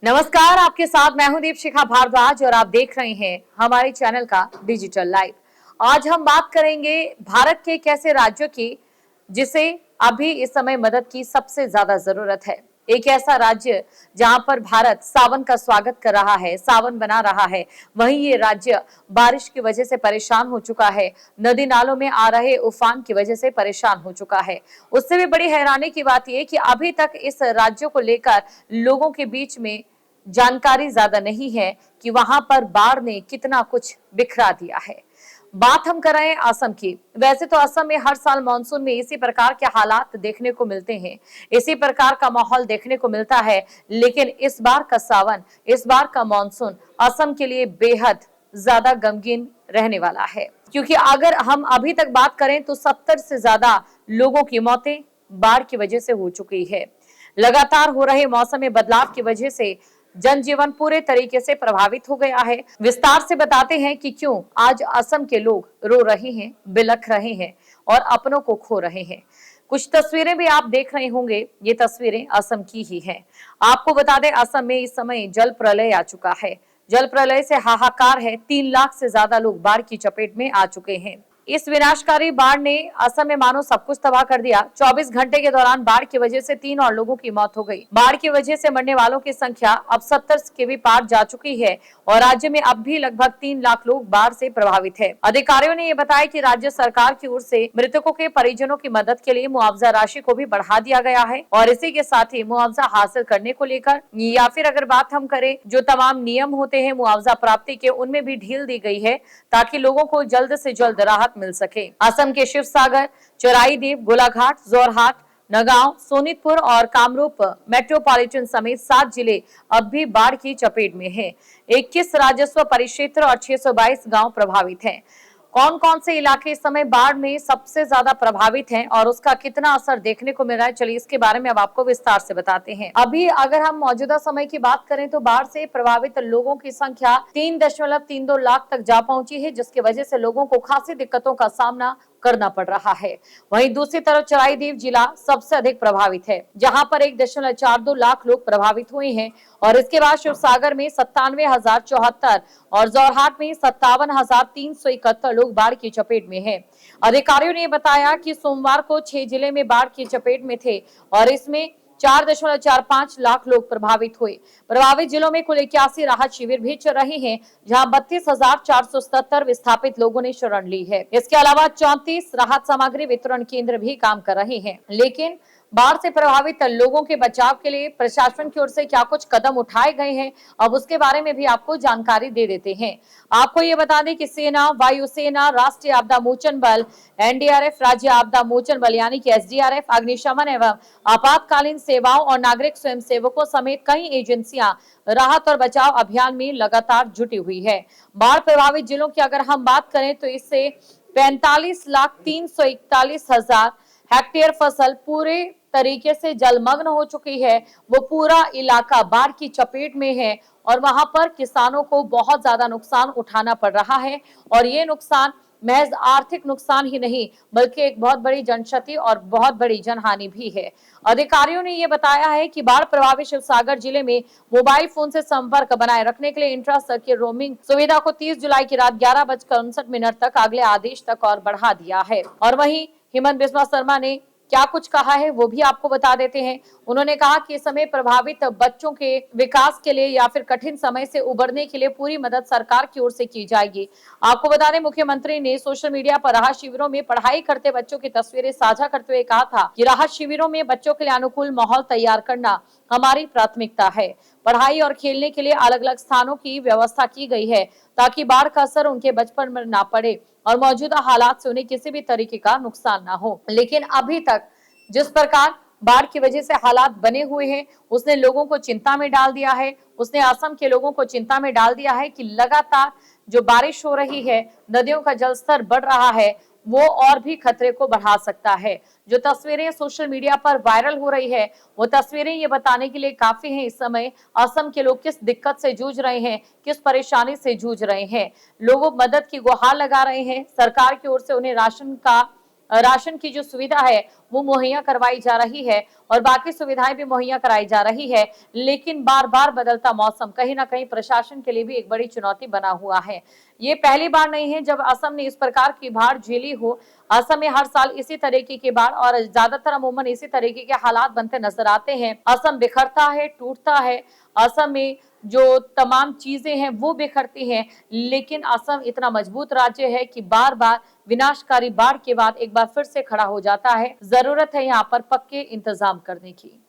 नमस्कार, आपके साथ मैं हूं दीपशिखा भारद्वाज और आप देख रहे हैं हमारे चैनल का डिजिटल लाइव। आज हम बात करेंगे भारत के एक ऐसे राज्यों की जिसे अभी इस समय मदद की सबसे ज्यादा जरूरत है। एक ऐसा राज्य जहां पर भारत सावन का स्वागत कर रहा है, सावन बना रहा है, वहीं ये राज्य बारिश की वजह से परेशान हो चुका है, नदी नालों में आ रहे उफान की वजह से परेशान हो चुका है। उससे भी बड़ी हैरानी की बात यह कि अभी तक इस राज्यों को लेकर लोगों के बीच में जानकारी ज्यादा नहीं है कि वहां पर बाढ़ ने कितना कुछ बिखरा दिया है। बात हम कर रहे हैं असम की। वैसे तो असम में हर साल मानसून में इसी प्रकार के हालात देखने को मिलते हैं, इसी प्रकार का माहौल देखने को मिलता है, लेकिन इस बार का सावन, इस बार का मानसून असम के लिए बेहद ज्यादा गमगीन रहने वाला है। क्योंकि अगर हम अभी तक बात करें तो 70 से ज्यादा लोगों की मौतें बाढ़ की वजह से हो चुकी है। लगातार हो रहे मौसम में बदलाव की वजह से जनजीवन पूरे तरीके से प्रभावित हो गया है। विस्तार से बताते हैं कि क्यों आज असम के लोग रो रहे हैं, बिलख रहे हैं और अपनों को खो रहे हैं। कुछ तस्वीरें भी आप देख रहे होंगे, ये तस्वीरें असम की ही हैं। आपको बता दें, असम में इस समय जल प्रलय आ चुका है। जल प्रलय से हाहाकार है। 3 लाख से ज्यादा लोग बाढ़ की चपेट में आ चुके हैं। इस विनाशकारी बाढ़ ने असम में मानो सब कुछ तबाह कर दिया। 24 घंटे के दौरान बाढ़ की वजह से 3 और लोगों की मौत हो गई। बाढ़ की वजह से मरने वालों की संख्या अब 70 के भी पार जा चुकी है और राज्य में अब भी लगभग 3 लाख लोग बाढ़ से प्रभावित है। अधिकारियों ने ये बताया कि राज्य सरकार की ओर से मृतकों के परिजनों की मदद के लिए मुआवजा राशि को भी बढ़ा दिया गया है और इसी के साथ ही मुआवजा हासिल करने को लेकर या फिर अगर बात हम करें जो तमाम नियम होते हैं मुआवजा प्राप्ति के, उनमें भी ढील दी गई है ताकि लोगों को जल्द से जल्द राहत मिल सके। असम के शिवसागर, चौराईदीप, गोलाघाट, जोरहाट, नगांव, सोनितपुर और कामरूप मेट्रोपॉलिटन समेत 7 जिले अब भी बाढ़ की चपेट में हैं। 21 राजस्व परिक्षेत्र और 622 गांव प्रभावित हैं। कौन कौन से इलाके इस समय बाढ़ में सबसे ज्यादा प्रभावित हैं और उसका कितना असर देखने को मिल रहा है, चलिए इसके बारे में अब आपको विस्तार से बताते हैं। अभी अगर हम मौजूदा समय की बात करें तो बाढ़ से प्रभावित लोगों की संख्या 3.32 लाख तक जा पहुंची है, जिसकी वजह से लोगों को खासी दिक्कतों का सामना करना पड़ रहा है। वहीं दूसरी तरफ चौराईदीप जिला सबसे अधिक प्रभावित है, जहां पर 1.42 लाख लोग प्रभावित हुए हैं और इसके बाद शिवसागर में 97,074 और जोरहाट में 57,371 लोग बाढ़ की चपेट में हैं। अधिकारियों ने बताया कि सोमवार को 6 जिले में बाढ़ की चपेट में थे और इसमें 4.45 लाख लोग प्रभावित हुए। प्रभावित जिलों में कुल 81 राहत शिविर भी चल रहे हैं, जहां 32,477 विस्थापित लोगों ने शरण ली है। इसके अलावा 34 राहत सामग्री वितरण केंद्र भी काम कर रहे हैं। लेकिन बाढ़ से प्रभावित लोगों के बचाव के लिए प्रशासन की ओर से क्या कुछ कदम उठाए गए हैं, अब उसके बारे में भी आपको जानकारी दे देते हैं। आपको ये बता दें कि सेना, वायुसेना, राष्ट्रीय आपदा मोचन बल, एनडीआरएफ, राज्य आपदा मोचन बल यानी कि एसडीआरएफ, अग्निशमन एवं आपातकालीन सेवाओं और नागरिक स्वयं सेवकों समेत कई एजेंसियां राहत और बचाव अभियान में लगातार जुटी हुई है। बाढ़ प्रभावित जिलों की अगर हम बात करें तो इससे 45,341,000 हेक्टेयर फसल पूरे तरीके से जलमग्न हो चुकी है। वो पूरा इलाका बाढ़ की चपेट में है और वहां पर किसानों को बहुत ज्यादा नुकसान उठाना पड़ रहा है और ये नुकसान महज आर्थिक नुकसान ही नहीं बल्कि एक बहुत बड़ी जनक्षति और बहुत बड़ी जनहानि भी है। अधिकारियों ने ये बताया है कि बाढ़ प्रभावित शिवसागर जिले में मोबाइल फोन से संपर्क बनाए रखने के लिए इंट्रा सर्किट रोमिंग सुविधा को 30 जुलाई की रात 11:59 तक अगले आदेश तक और बढ़ा दिया है। और वहीं हेमंत बिस्वा शर्मा ने क्या कुछ कहा है वो भी आपको बता देते हैं। उन्होंने कहा कि इस समय प्रभावित बच्चों के विकास के लिए या फिर कठिन समय से उबरने के लिए पूरी मदद सरकार की ओर से की जाएगी। आपको बता दें, मुख्यमंत्री ने सोशल मीडिया पर राहत शिविरों में पढ़ाई करते बच्चों की तस्वीरें साझा करते हुए कहा था कि राहत शिविरों में बच्चों के लिए अनुकूल माहौल तैयार करना हमारी प्राथमिकता है। पढ़ाई और खेलने के लिए अलग अलग स्थानों की व्यवस्था की गई है ताकि बाढ़ का असर उनके बचपन में ना पड़े और मौजूदा हालात से उन्हें किसी भी तरीके का नुकसान ना हो। लेकिन अभी तक जिस प्रकार बाढ़ की वजह से हालात बने हुए हैं उसने लोगों को चिंता में डाल दिया है। उसने असम के लोगों को चिंता में डाल दिया है कि लगातार जो बारिश हो रही है, नदियों का जलस्तर बढ़ रहा है, वो और भी खतरे को बढ़ा सकता है। जो तस्वीरें सोशल मीडिया पर वायरल हो रही है वो तस्वीरें ये बताने के लिए काफी हैं इस समय असम के लोग किस दिक्कत से जूझ रहे हैं, किस परेशानी से जूझ रहे हैं। लोगों मदद की गुहार लगा रहे हैं। सरकार की ओर से उन्हें राशन की जो सुविधा है वो मुहैया करवाई जा रही है और बाकी सुविधाएं भी मुहैया कराई जा रही है, लेकिन बार बार बदलता मौसम कहीं ना कहीं प्रशासन के लिए भी एक बड़ी चुनौती बना हुआ है। ये पहली बार नहीं है जब असम ने इस प्रकार की बाढ़ झेली हो। असम में हर साल इसी तरीके की बाढ़ और ज्यादातर अमूमन इसी तरीके के हालात बनते नजर आते हैं। असम बिखरता है, टूटता है। असम में जो तमाम चीजें हैं वो बिखरती हैं, लेकिन असम इतना मजबूत राज्य है कि बार बार विनाशकारी बाढ़ के बाद एक बार फिर से खड़ा हो जाता है। जरूरत है यहाँ पर पक्के इंतजाम करने की।